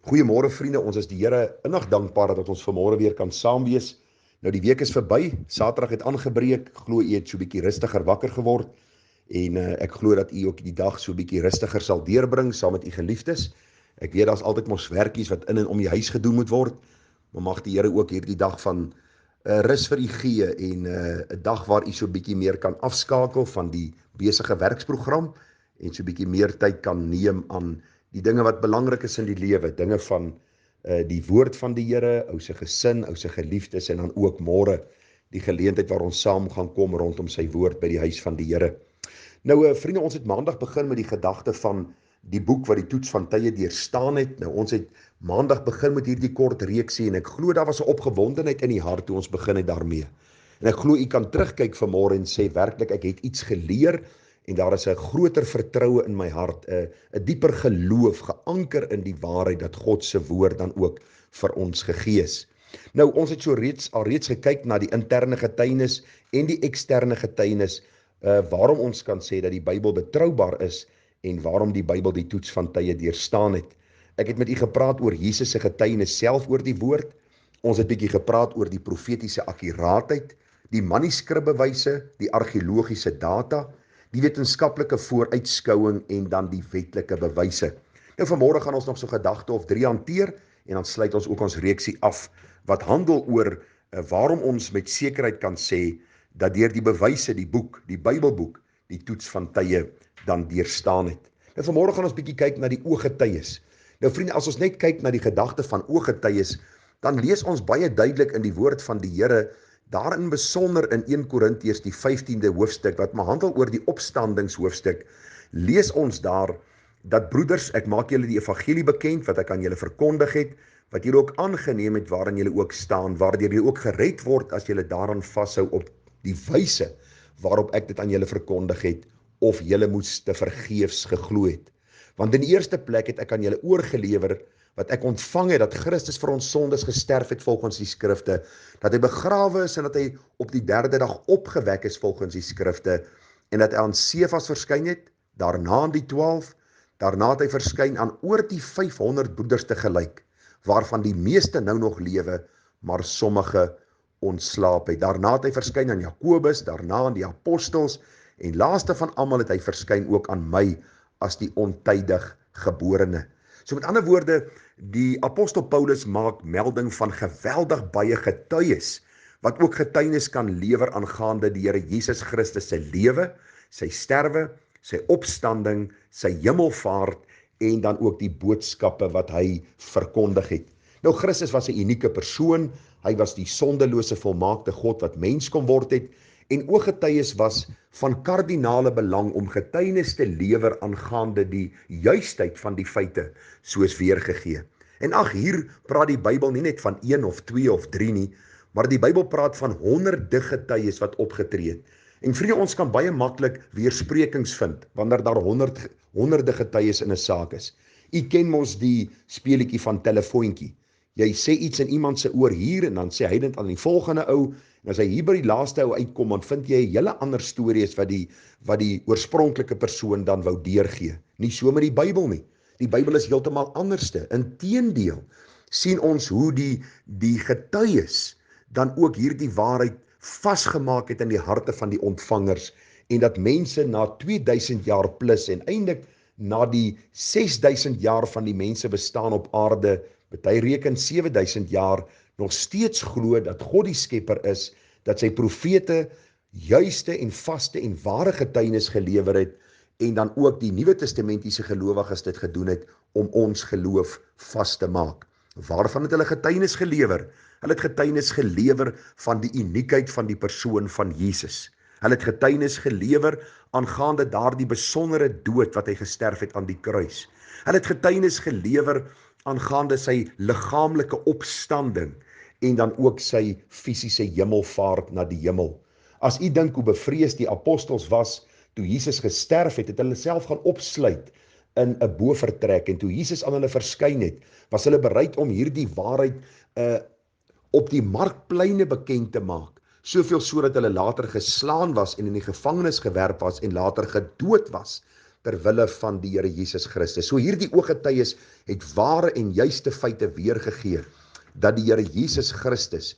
Goeiemôre vriende, ons is die Here innig dankbaar dat ons vanmôre weer kan saam wees. Nou die week is verby, Saterdag het aangebreek, glo u het so 'n bietjie rustiger wakker geword en ek glo dat u ook die dag so 'n bietjie rustiger sal deurbring saam met u geliefdes. Ek weet daar's altyd mos werkies wat in en om die huis gedoen moet word, maar mag die Here ook hierdie dag van rus vir u gee en 'n dag waar u so 'n bietjie meer kan afskakel van die besige werksprogram en so 'n bietjie meer tyd kan neem aan die dinge wat belangrik is in die lewe, dinge van die woord van die Here, ou se gesin, ou se geliefdes en dan ook môre die geleentheid waar ons saam gaan kom rondom sy woord by die huis van die Here. Nou vriende, ons het maandag begin met die gedagte van die boek wat die toets van tye deurstaan het. Nou ons het maandag begin met hierdie kort reeksie en ek glo daar was 'n opgewondenheid in die hart toe ons begin het daarmee. En ek glo u kan terugkyk vanmôre en sê werklik ek het iets geleer. En daar is 'n groter vertroue in my hart, 'n dieper geloof, geanker in die waarheid dat God se woord dan ook vir ons gegee is. Nou, ons het alreeds gekyk na die interne getuienis en die eksterne getuienis, waarom ons kan sê dat die Bybel betroubaar is en waarom die Bybel die toets van tye deurstaan het. Ek het met u gepraat oor Jesus se getuienis self oor die woord. Ons het bietjie gepraat oor die profetiese akkuraatheid, die manuskripbewyse, die argeologiese data, die wetenskaplike vooruitskouing en dan die wetlike bewyse. Nou vanmôre gaan ons nog so 'n gedagte of 3 hanteer en dan sluit ons ook ons reeksie af wat handel oor waarom ons met sekerheid kan sê dat deur die bewyse, die boek, die Bybelboek, die toets van tye dan deurstaan het. Nou vanmôre gaan ons bietjie kyk na die ooggetuies. Nou vriende, as ons net kyk na die gedagte van ooggetuies, dan lees ons baie duidelik in die woord van die Here daarin besonder in 1 Korintiërs die 15de hoofstuk, wat maar handel oor die opstandingshoofstuk, lees ons daar, dat broeders, ek maak julle die evangelie bekend, wat ek aan julle verkondig het, wat julle ook aangeneem het, waarin julle ook staan, waardeur julle ook gered word, as julle daaraan vashou op die wyse, waarop ek dit aan julle verkondig het, of julle moes te vergeefs geglo het. Want in die eerste plek het ek aan julle oorgelewer, wat ek ontvang het, dat Christus vir ons sondes gesterf het volgens die skrifte, dat hy begrawe is en dat hy op die 3de dag opgewek is volgens die skrifte, en dat hy aan Sefas verskyn het, daarna aan die 12, daarna het hy verskyn aan oor die 500 broeders te gelyk, waarvan die meeste nou nog lewe, maar sommige ontslaap het. Daarna het hy verskyn aan Jakobus, daarna aan die apostels, en laaste van almal het hy verskyn ook aan my, as die ontydig geborene. So met ander woorde, die apostel Paulus maak melding van geweldig baie getuies, wat ook getuienis kan lewer aangaande die Here Jesus Christus se lewe, sy sterwe, sy opstanding, sy hemelvaart en dan ook die boodskappe wat hy verkondig het. Nou Christus was 'n unieke persoon, hy was die sondelose volmaakte God wat mens kon word het, en ooggetuies was van kardinale belang om getuienis te lewer aangaande die juistheid van die feite, soos weergegee. En ag, hier praat die Bybel nie net van 1 of 2 of 3 nie, maar die Bybel praat van honderde getuies wat opgetree het. En vriende, ons kan baie maklik weersprekings vind, wanneer daar honderde getuies in 'n saak is. U ken mos die speletjie van telefoontjie. Jy sê iets in iemand se oor hier, en dan sê hy dit aan die volgende ou, en as hy hier by die laaste ou uitkom, dan vind jy 'n hele ander storie as wat die oorspronklike persoon dan wou deurgee. Nie so met die Bybel nie. Die Bybel is heeltemal anderste. Inteendeel sien ons hoe die getuies dan ook hierdie waarheid vasgemaak het in die harte van die ontvangers, en dat mense na 2000 jaar plus, en eintlik na die 6000 jaar van die mense bestaan op aarde, party reken 7000 jaar, nog steeds glo dat God die skepper is, dat sy profete juiste en vaste en ware getuienis gelewer het, en dan ook die Nuwe Testamentiese gelowiges dit gedoen het om ons geloof vas te maak. Waarvan het hulle getuienis gelewer? Hulle het getuienis gelewer van die uniekheid van die persoon van Jesus. Hulle het getuienis gelewer aangaande daardie besondere dood wat hy gesterf het aan die kruis. Hulle het getuienis gelewer aangaande sy liggaamlike opstanding en dan ook sy fisiese hemelvaart na die hemel. As u dink hoe bevrees die apostels was toe Jesus gesterf het, het hulle self gaan opsluit in 'n bovertrek, en toe Jesus aan hulle verskyn het, was hulle bereid om hierdie waarheid op die markpleine bekend te maak, soveel so dat hulle later geslaan was en in die gevangenis gewerp was en later gedood was, ter wille van die Here Jesus Christus. So hierdie ooggetuies het ware en juiste feite weergegee dat die Here Jesus Christus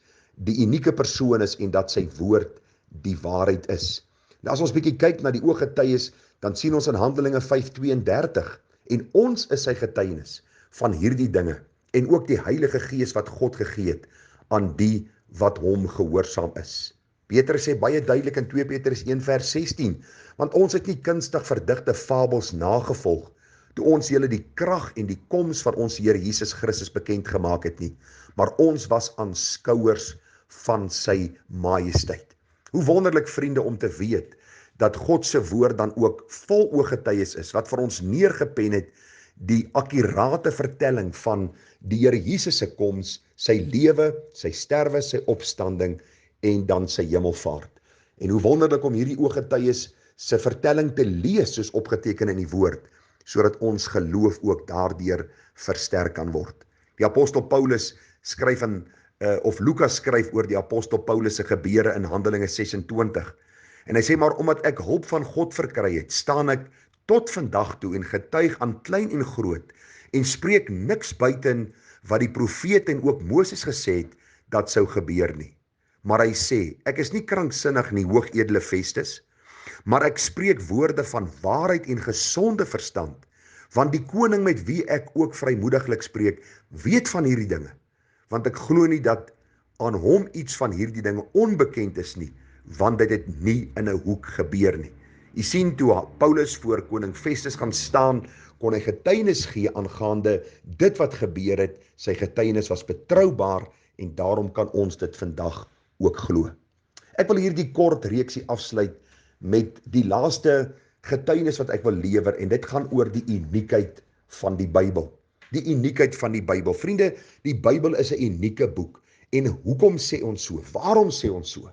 die unieke persoon is en dat sy woord die waarheid is. Nou as ons bietjie kyk na die ooggetuies, dan sien ons in Handelinge 5:32 en ons is sy getuienis van hierdie dinge en ook die Heilige Gees wat God gegee het aan die wat hom gehoorsaam is. Petrus sê baie duidelik in 2 Petrus 1:16, want ons het nie kunstig verdigte fabels nagevolg, toe ons julle die krag en die koms van ons Here Jesus Christus bekend gemaak het nie, maar ons was aanskouers van sy majesteit. Hoe wonderlik, vriende, om te weet, dat God se woord dan ook vol ooggetuies is, wat vir ons neergepen het, die akkurate vertelling van die Here Jesus se koms, sy lewe, sy sterwe, sy opstanding, en dan sy hemelvaart. En hoe wonderlik om hierdie ooggetuies se vertelling te lees soos opgeteken in die woord, sodat ons geloof ook daardeur versterk kan word. Die apostel Paulus skryf of Lukas skryf oor die apostel Paulus se gebeure in Handelinge 26. En hy sê, maar omdat ek hulp van God verkry het, staan ek tot vandag toe en getuig aan klein en groot en spreek niks buiten wat die profete en ook Moses gesê het dat sou gebeur nie. Maar hy sê, ek is nie kranksinnig nie, hoogedele Festus, maar ek spreek woorde van waarheid en gesonde verstand, want die koning met wie ek ook vrymoediglik spreek, weet van hierdie dinge, want ek glo nie dat aan hom iets van hierdie dinge onbekend is nie, want dit het nie in 'n hoek gebeur nie. U sien, toe Paulus voor koning Festus gaan staan, kon hy getuienis gee aangaande dit wat gebeur het. Sy getuienis was betroubaar en daarom kan ons dit vandag ook glo. Ek wil hierdie kort reeksie afsluit met die laaste getuienis wat ek wil lewer, en dit gaan oor die uniekheid van die Bybel. Die uniekheid van die Bybel. Vriende, die Bybel is 'n unieke boek. En hoekom sê ons so? Waarom sê ons so?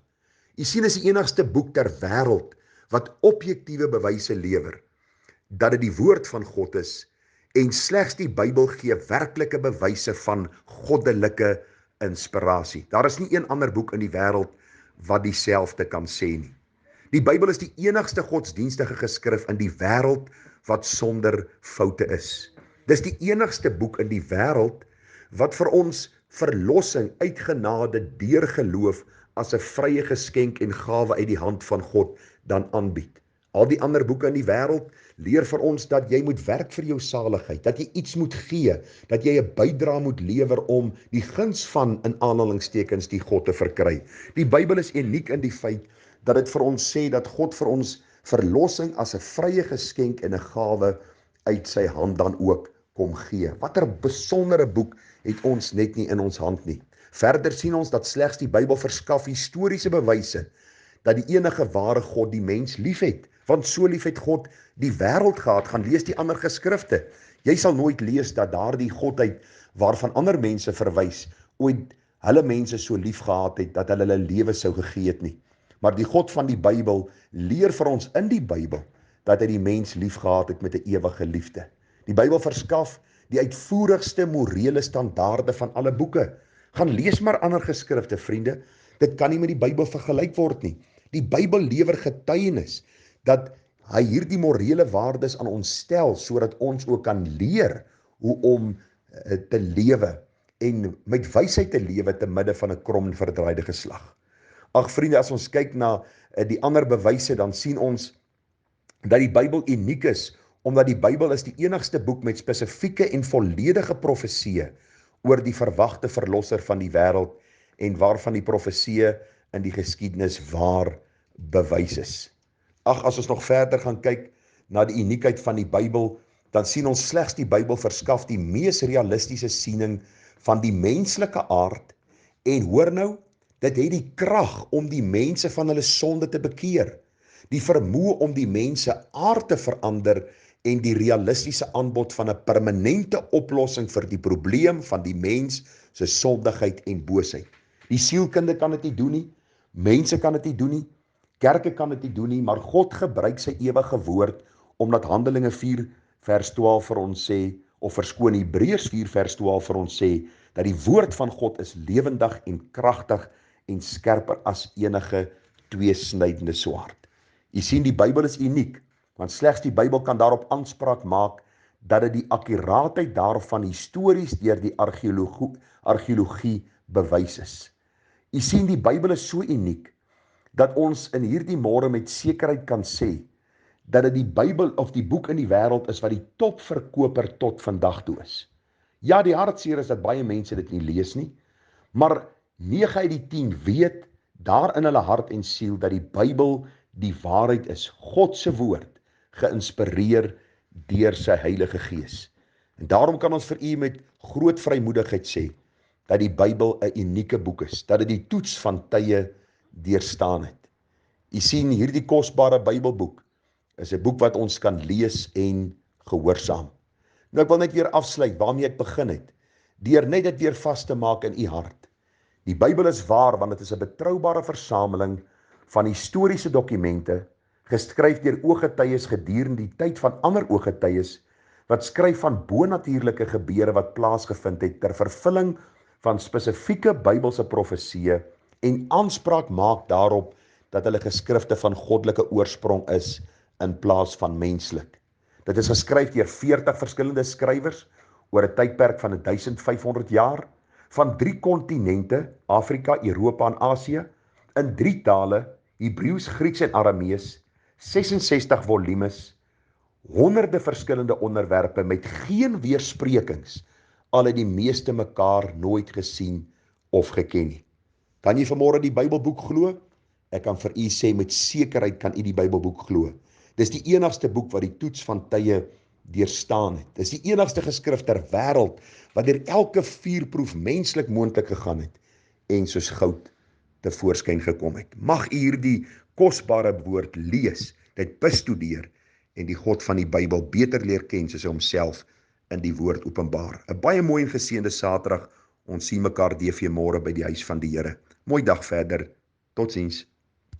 U sien, is die enigste boek ter wêreld wat objektiewe bewyse lewer dat dit die woord van God is, en slegs die Bybel gee werklike bewyse van goddelike inspirasie. Daar is nie een ander boek in die wêreld wat dieselfde kan sê nie. Die Bybel is die enigste godsdienstige geskrif in die wêreld wat sonder foute is. Dis die enigste boek in die wêreld wat vir ons verlossing uit genade deur geloof as 'n vrye geskenk en gawe uit die hand van God dan aanbied. Al die ander boeke in die wêreld leer vir ons dat jy moet werk vir jou saligheid, dat jy iets moet gee, dat jy 'n bydrae moet lewer om die guns van, in aanhalingstekens, die God te verkry. Die Bybel is uniek in die feit dat dit vir ons sê dat God vir ons verlossing as 'n vrye geskenk en 'n gawe uit sy hand dan ook kom gee. Watter besondere boek het ons net nie in ons hand nie. Verder sien ons dat slegs die Bybel verskaf historiese bewyse dat die enige ware God die mens liefhet. Want so lief het God die wêreld gehad. Gaan lees die ander geskrifte. Jy sal nooit lees dat daardie Godheid waarvan ander mense verwys, ooit hulle mense so lief gehad het dat hulle hulle lewe sou gegee het nie. Maar die God van die Bybel leer vir ons in die Bybel dat hy die mens lief gehad het met 'n ewige liefde. Die Bybel verskaf die uitvoerigste morele standaarde van alle boeke. Gaan lees maar ander geskrifte, vriende. Dit kan nie met die Bybel vergelyk word nie. Die Bybel lewer getuienis dat hy hierdie morele waardes aan ons stel, sodat ons ook kan leer hoe om te lewe en met wysheid te lewe te midde van 'n krom en verdraaide geslag. Ag vriende, as ons kyk na die ander bewyse, dan sien ons dat die Bybel uniek is, omdat die Bybel is die enigste boek met spesifieke en volledige profesieë oor die verwagte verlosser van die wêreld en waarvan die profesieë in die geskiedenis waar bewys is. Ag, as ons nog verder gaan kyk na die uniekheid van die Bybel, dan sien ons slegs die Bybel verskaf die mees realistiese siening van die menslike aard, en hoor nou, dit het die krag om die mense van hulle sonde te bekeer, die vermoë om die mense aard te verander en die realistiese aanbod van 'n permanente oplossing vir die probleem van die mens se sondigheid en boosheid. Die sielkunde kan dit nie doen nie, mense kan dit nie doen nie, kerke kan dit nie doen nie, maar God gebruik sy ewige woord, omdat Handelinge 4 vers 12 vir ons sê, of verskoon Hebreërs 4 vers 12 vir ons sê, dat die woord van God is lewendig en kragtig en skerper as enige tweesnydende swaard. Jy sien, die Bybel is uniek, Want slegs die Bybel kan daarop aanspraak maak dat dit die akkuraatheid daarvan histories deur die argeologie bewys is. U sien, die Bybel is so uniek dat ons in hierdie môre met sekerheid kan sê dat dit die Bybel of die boek in die wêreld is wat die topverkoper tot vandag toe is. Ja, die hartseer is dat baie mense dit nie lees nie, maar 9 uit die 10 weet daar in hulle hart en siel dat die Bybel die waarheid is, God se woord, geïnspireer deur sy Heilige Gees. En daarom kan ons vir u met groot vrymoedigheid sê dat die Bybel 'n unieke boek is, dat dit die toets van tye deurstaan het. U sien, hierdie kosbare Bybelboek is 'n boek wat ons kan lees en gehoorsaam. Nou ek wil net weer afsluit waarmee ek begin het, deur net dit weer vas te maak in u hart. Die Bybel is waar want dit is 'n betroubare versameling van historiese dokumente, geskryf deur ooggetuies gedurende die tyd van ander ooggetuies, wat skryf van bonatuurlike gebeure wat plaasgevind het ter vervulling van spesifieke Bybelse profesieë en aanspraak maak daarop dat hulle geskrifte van goddelike oorsprong is in plaas van menslik. Dit is geskryf deur 40 verskillende skrywers oor 'n tydperk van 1500 jaar, van 3 kontinente, Afrika, Europa en Asië, in 3 tale, Hebreëus, Grieks en Aramees, 66 volumes, honderde verskillende onderwerpe met geen weersprekings, al het die meeste mekaar nooit gesien of geken nie. Kan jy vanmôre die Bybelboek glo? Ek kan vir u sê met sekerheid kan u die Bybelboek glo. Dis die enigste boek wat die toets van tye deurstaan het. Dis die enigste geskrif ter wêreld wat deur elke vuurproef menslik moontlik gegaan het en soos goud tevoorskyn gekom het. Mag u hierdie kosbare woord lees, dit bestudeer en die God van die Bybel beter leer ken soos hy homself in die woord openbaar. 'n Baie mooi en geseënde Saterdag. Ons sien mekaar DV môre by die huis van die Here. Mooi dag verder. Totsiens.